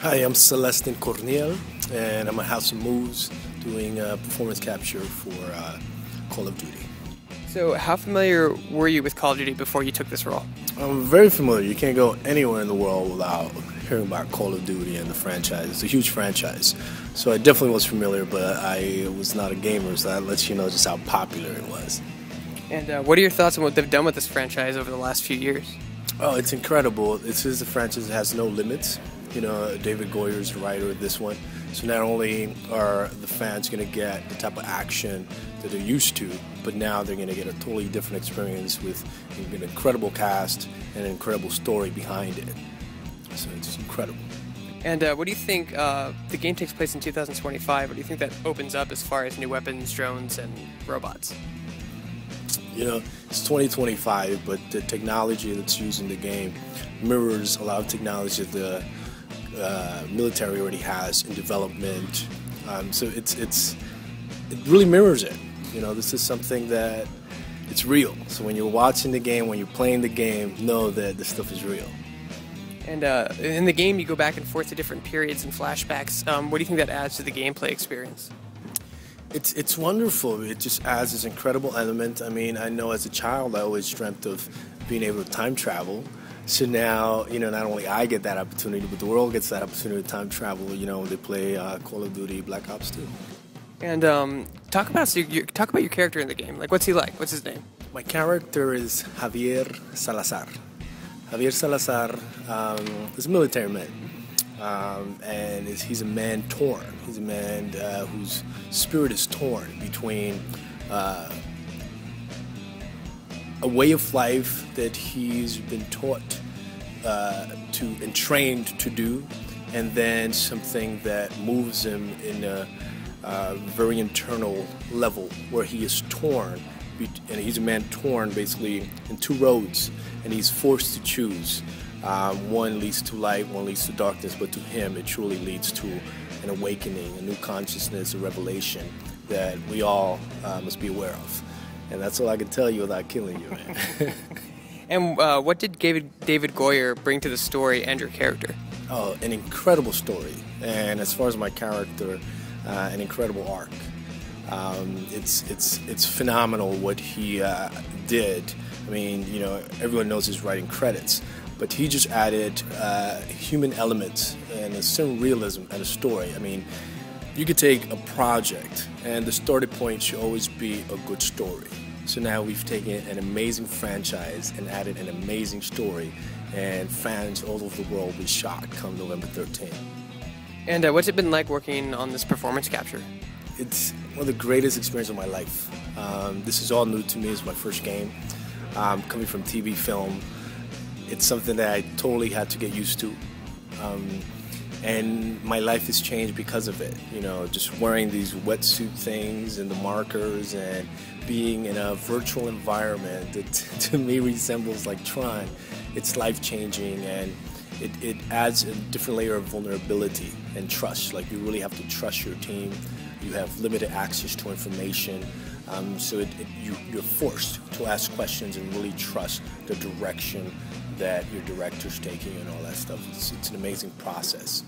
Hi, I'm Celestin Cornielle, and I'm at House of Moves doing performance capture for Call of Duty. So how familiar were you with Call of Duty before you took this role? I'm very familiar. You can't go anywhere in the world without hearing about Call of Duty and the franchise. It's a huge franchise. So I definitely was familiar, but I was not a gamer, so that lets you know just how popular it was. And what are your thoughts on what they've done with this franchise over the last few years? Oh, it's incredible. This is a franchise that has no limits. You know, David Goyer's the writer of this one. So not only are the fans going to get the type of action that they're used to, but now they're going to get a totally different experience with an incredible cast and an incredible story behind it. So it's incredible. And what do you think, the game takes place in 2025, what do you think that opens up as far as new weapons, drones, and robots? You know, it's 2025, but the technology that's used in the game mirrors a lot of technology that the military already has in development. So it really mirrors it. You know, this is something that it's real. So when you're watching the game, when you're playing the game, know that this stuff is real. And in the game, you go back and forth to different periods and flashbacks. What do you think that adds to the gameplay experience? It's wonderful. It just adds this incredible element. I mean, I know as a child I always dreamt of being able to time travel. So now, you know, not only I get that opportunity, but the world gets that opportunity to time travel, you know, when they play Call of Duty Black Ops 2. And talk about your character in the game. Like, what's he like? What's his name? My character is Javier Salazar. Javier Salazar is a military man. And he's a man torn. He's a man whose spirit is torn between a way of life that he's been taught to and trained to do, and then something that moves him in a very internal level where he is torn, and he's a man torn basically in two roads, and he's forced to choose. One leads to light, one leads to darkness, but to him it truly leads to an awakening, a new consciousness, a revelation that we all must be aware of. And that's all I can tell you without killing you, man. And what did David Goyer bring to the story and your character? Oh, an incredible story. And as far as my character, an incredible arc. It's phenomenal what he did. I mean, you know, everyone knows his writing credits, but he just added human elements and a certain realism and a story. I mean, you could take a project and the starting point should always be a good story. So now we've taken an amazing franchise and added an amazing story, and fans all over the world will be shocked come November 13th. And what's it been like working on this performance capture? It's one of the greatest experiences of my life. This is all new to me. It's my first game. Coming from TV film, it's something that I totally had to get used to. And my life has changed because of it. You know, just wearing these wetsuit things and the markers and being in a virtual environment that to me resembles like Tron. It's life-changing, and it adds a different layer of vulnerability and trust. Like, you really have to trust your team. You have limited access to information. So you're forced to ask questions and really trust the direction that your director's taking and all that stuff. It's an amazing process.